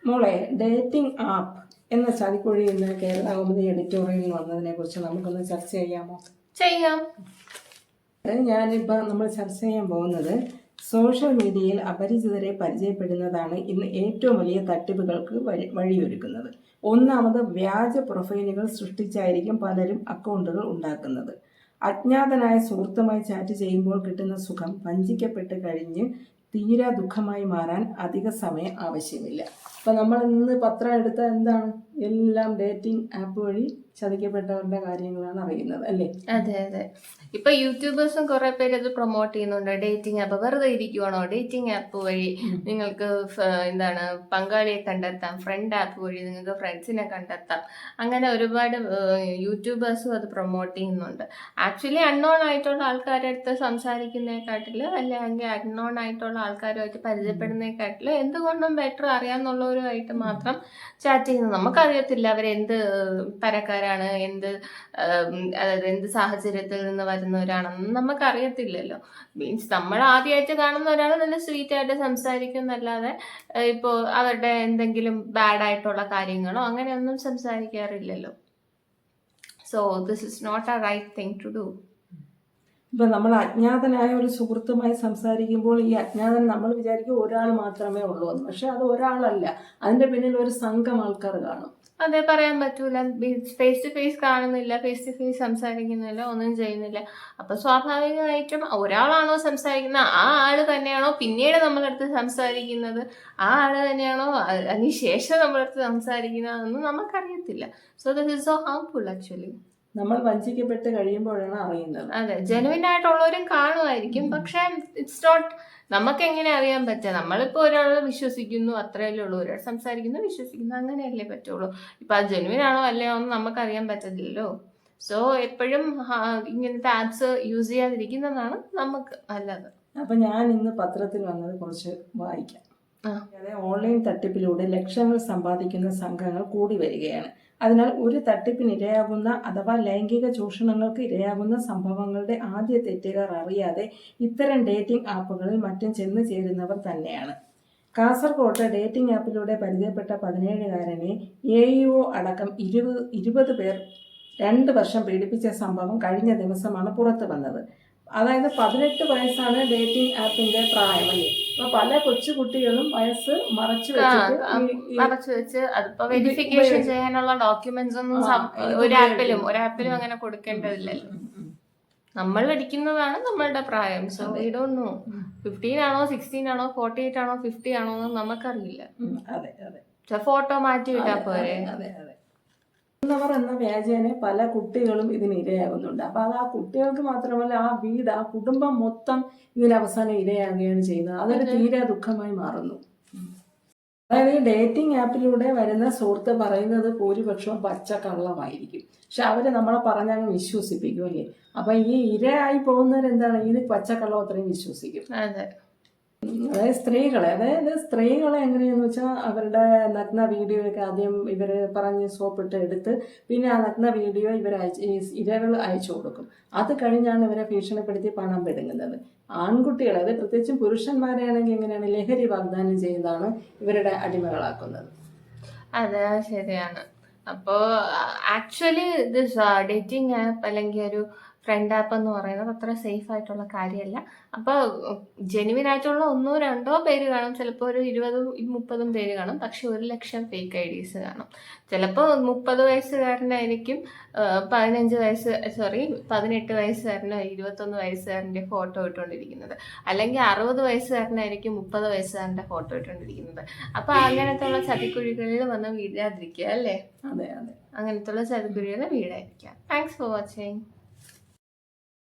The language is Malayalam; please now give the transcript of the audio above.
മോളെ, ഡേറ്റിംഗ് ആപ്പ് എന്ന ചതിക്കുഴി ഇന്ന് കേരള കൗമുദി എഡിറ്റോറിയലിൽ വന്നതിനെ കുറിച്ച് നമുക്കൊന്ന് ചർച്ച ചെയ്യാമോ? ചെയ്യാം. ഞാനിപ്പോൾ നമ്മൾ ചർച്ച ചെയ്യാൻ പോകുന്നത് സോഷ്യൽ മീഡിയയിൽ അപരിചിതരെ പരിചയപ്പെടുന്നതാണ് ഇന്ന് ഏറ്റവും വലിയ തട്ടിപ്പുകൾക്ക് വഴിയൊരുക്കുന്നത്. ഒന്നാമത്, വ്യാജ പ്രൊഫൈലുകൾ സൃഷ്ടിച്ചായിരിക്കും പലരും അക്കൗണ്ടുകൾ ഉണ്ടാക്കുന്നത്. അജ്ഞാതനായ സുഹൃത്തുമായി ചാറ്റ് ചെയ്യുമ്പോൾ കിട്ടുന്ന സുഖം വഞ്ചിക്കപ്പെട്ട് കഴിഞ്ഞ് തീരാ ദുഃഖമായി മാറാൻ അധിക സമയം ആവശ്യമില്ല. അപ്പം നമ്മൾ ഇന്ന് പത്രം എടുത്ത എന്താണ്, എല്ലാം ഡേറ്റിംഗ് ആപ്പ് വഴി ചതിക്കപ്പെട്ടവരുടെ കാര്യങ്ങളാണ് അറിയുന്നത്, അല്ലേ? അതെ അതെ. ഇപ്പൊ യൂട്യൂബേഴ്സും കുറെ പേര് അത് പ്രൊമോട്ട് ചെയ്യുന്നുണ്ട്. ഡേറ്റിംഗ് ആപ്പ് വെറുതെ ഇരിക്കുവാണോ, ഡേറ്റിംഗ് ആപ്പ് വഴി നിങ്ങൾക്ക് പങ്കാളിയെ കണ്ടെത്താം, ഫ്രണ്ട് ആപ്പ് വഴി നിങ്ങൾക്ക് ഫ്രണ്ട്സിനെ കണ്ടെത്താം. അങ്ങനെ ഒരുപാട് യൂട്യൂബേഴ്സും അത് പ്രൊമോട്ട് ചെയ്യുന്നുണ്ട്. ആക്ച്വലി അൺനോൺ ആയിട്ടുള്ള ആൾക്കാരുടെ അടുത്ത് സംസാരിക്കുന്നതിനെക്കാട്ടില് അല്ലെങ്കിൽ അൺനോൺ ആയിട്ടുള്ള ആൾക്കാരുമായിട്ട് പരിചയപ്പെടുന്നതിനെക്കാട്ടില് എന്തുകൊണ്ടും ബെറ്റർ അറിയാന്നുള്ളവരുമായിട്ട് മാത്രം ചാറ്റ് ചെയ്യുന്നത്. നമുക്കറിയത്തില്ല അവരെന്ത് തരക്കാരാണ്, അതായത് എന്ത് സാഹചര്യത്തിൽ നിന്ന് വരുന്നവരാണെന്ന് നമുക്കറിയത്തില്ലല്ലോ. മീൻസ് നമ്മൾ ആദ്യമായിട്ട് കാണുന്ന ഒരാൾ നല്ല സ്വീറ്റ് ആയിട്ട് സംസാരിക്കും എന്നല്ലാതെ ഇപ്പോൾ അവരുടെ എന്തെങ്കിലും ബാഡ് ആയിട്ടുള്ള കാര്യങ്ങളോ അങ്ങനെയൊന്നും സംസാരിക്കാറില്ലല്ലോ. So this is not a right thing to do. ഇപ്പം നമ്മൾ അജ്ഞാതനായ ഒരു സുഹൃത്തുമായി സംസാരിക്കുമ്പോൾ ഈ അജ്ഞാതൻ നമ്മൾ വിചാരിക്കും ഒരാൾ മാത്രമേ ഉള്ളൂ എന്ന്. പക്ഷെ അത് ഒരാളല്ല, അതിന്റെ പിന്നിൽ ഒരു സംഘം ആൾക്കാർ കാണും. അതെ, പറയാൻ പറ്റൂല. ഫേസ് ടു ഫേസ് കാണുന്നില്ല, ഫേസ് ടു ഫേസ് സംസാരിക്കുന്നില്ല, ഒന്നും ചെയ്യുന്നില്ല. അപ്പൊ സ്വാഭാവികമായിട്ടും ഒരാളാണോ സംസാരിക്കുന്നത്, ആ ആള് തന്നെയാണോ പിന്നീട് നമ്മളടുത്ത് സംസാരിക്കുന്നത്, ആ ആള് തന്നെയാണോ അതിന് ശേഷം നമ്മളടുത്ത് സംസാരിക്കുന്നതെന്ന് നമുക്കറിയത്തില്ല. So this is so harmful actually. നമ്മൾ വഞ്ചിക്കപ്പെട്ട് കഴിയുമ്പോഴാണ് അറിയുന്നത്. അതെ, ജെനുവിൻ ആയിട്ടുള്ളവരും കാണുമായിരിക്കും, പക്ഷെ ഇറ്റ്സ് നോട്ട്. നമുക്ക് എങ്ങനെ അറിയാൻ പറ്റുക? നമ്മളിപ്പോൾ ഒരാളെ വിശ്വസിക്കുന്നു, അത്രയല്ലേ ഉള്ളൂ. ഒരാൾ സംസാരിക്കുന്നു, വിശ്വസിക്കുന്നു, അങ്ങനെയല്ലേ പറ്റുള്ളൂ. ഇപ്പൊ അത് ജെനുവിൻ ആണോ അല്ലയോ എന്ന് നമുക്കറിയാൻ പറ്റത്തില്ലല്ലോ. സോ എപ്പോഴും ഇങ്ങനത്തെ ആപ്സ് യൂസ് ചെയ്യാതിരിക്കുന്നതാണ് നമുക്ക് നല്ലത്. അപ്പൊ ഞാൻ ഇന്ന് പത്രത്തിൽ വന്നത് കുറച്ച് വായിക്കാം. ഓൺലൈൻ തട്ടിപ്പിലൂടെ ലക്ഷങ്ങൾ സമ്പാദിക്കുന്ന സംഘങ്ങൾ കൂടി വരികയാണ്. അതിനാൽ ഒരു തട്ടിപ്പിന് ഇരയാകുന്ന അഥവാ ലൈംഗിക ചൂഷണങ്ങൾക്ക് ഇരയാകുന്ന സംഭവങ്ങളുടെ ആദ്യ തെറ്റുകാർ അറിയാതെ ഇത്തരം ഡേറ്റിംഗ് ആപ്പുകളിൽ മറ്റും ചെന്ന് ചേരുന്നവർ തന്നെയാണ്. കാസർകോട്ട് ഡേറ്റിംഗ് ആപ്പിലൂടെ പരിചയപ്പെട്ട 17-കാരനെ AEO അടക്കം 20 പേർ 2 വർഷം പീഡിപ്പിച്ച സംഭവം കഴിഞ്ഞ ദിവസമാണ് പുറത്തു വന്നത്. അതായത് 18 വയസ്സാണ് ഡേറ്റിംഗ് ആപ്പിന്റെ പ്രായം, അല്ലേ? അപ്പൊ പല കൊച്ചുകുട്ടികളും വയസ്സ് മറച്ചു വെച്ച് അതിപ്പോ വെരിഫിക്കേഷൻ ചെയ്യാനുള്ള ഡോക്യുമെന്റ്സ് ഒന്നും ഒരാപ്പിലും അങ്ങനെ കൊടുക്കേണ്ടതില്ലല്ലോ. നമ്മൾ പഠിക്കുന്നതാണ് നമ്മളുടെ പ്രായം. സോ വി ഡോണ്ട് നോ 15 ആണോ 16 ആണോ 48 ആണോ 50 ആണോ എന്ന് നമുക്കറിയില്ല. ഫോട്ടോ മാറ്റി വിട്ടാ പോരെ. അവർ എന്ന വ്യാജേന പല കുട്ടികളും ഇതിന് ഇരയാകുന്നുണ്ട്. അപ്പൊ അത് ആ കുട്ടികൾക്ക് മാത്രമല്ല, ആ കുടുംബം മൊത്തം ഇതിനവസാനം ഇരയാകുകയാണ് ചെയ്യുന്നത്. അതൊരു തീരെ ദുഃഖമായി മാറുന്നു. അതായത് ഈ ഡേറ്റിംഗ് ആപ്പിലൂടെ വരുന്ന സുഹൃത്ത് പറയുന്നത് ഭൂരിപക്ഷവും പച്ചക്കള്ളമായിരിക്കും. പക്ഷെ അവര് നമ്മളെ പറഞ്ഞങ്ങ് വിശ്വസിപ്പിക്കും, അല്ലേ? അപ്പൊ ഈ ഇരയായി പോകുന്നവരെന്താണ്, ഈ പച്ചക്കള്ളം അത്രയും വിശ്വസിക്കും. അതായത് സ്ത്രീകളെ എങ്ങനെയാന്ന് വെച്ചാൽ അവരുടെ നഗ്ന വീഡിയോ ഒക്കെ ആദ്യം ഇവര് പറഞ്ഞ് സോപ്പിട്ട് എടുത്ത് പിന്നെ ആ നഗ്ന വീഡിയോ ഇരകൾ അയച്ചു കൊടുക്കും. അത് കഴിഞ്ഞാണ് ഇവരെ ഭീഷണിപ്പെടുത്തി പണം പെടുങ്ങുന്നത്. ആൺകുട്ടികളെ, അത് പ്രത്യേകിച്ചും പുരുഷന്മാരെയാണെങ്കിൽ എങ്ങനെയാണ് ലഹരി വാഗ്ദാനം ചെയ്യുന്നതാണ് ഇവരുടെ അടിമകളാക്കുന്നത്. അതെ, ശരിയാണ്. അപ്പോൾ ആക്ച്വലി ഡേറ്റിംഗ് ആപ്പ് അല്ലെങ്കിൽ ഒരു ഫ്രണ്ട് ആപ്പ് എന്ന് പറയുന്നത് അത്ര സേഫ് ആയിട്ടുള്ള കാര്യമല്ല. അപ്പോൾ ജെനുവിൻ ആയിട്ടുള്ള 1-2 പേര് കാണും, ചിലപ്പോൾ ഒരു 20-30 പേര് കാണും, പക്ഷെ 1 ലക്ഷം ഫേക്ക് IDs കാണും. ചിലപ്പോൾ 30 വയസ്സുകാരനായിരിക്കും 18 വയസ്സുകാരനോ 21 വയസ്സുകാരൻ്റെ ഫോട്ടോ ഇട്ടുകൊണ്ടിരിക്കുന്നത്, അല്ലെങ്കിൽ 60 വയസ്സുകാരനായിരിക്കും 30 വയസ്സുകാരൻ്റെ ഫോട്ടോ ഇട്ടുകൊണ്ടിരിക്കുന്നത്. അപ്പൊ അങ്ങനത്തെ ഉള്ള ചതിക്കുഴികളിൽ വന്ന് വീഴാതിരിക്കുക, അല്ലേ? അതെ, അങ്ങനത്തെ ഉള്ള ചതിക്കുഴികളിൽ വീഴാതിരിക്കുക. Thanks for watching.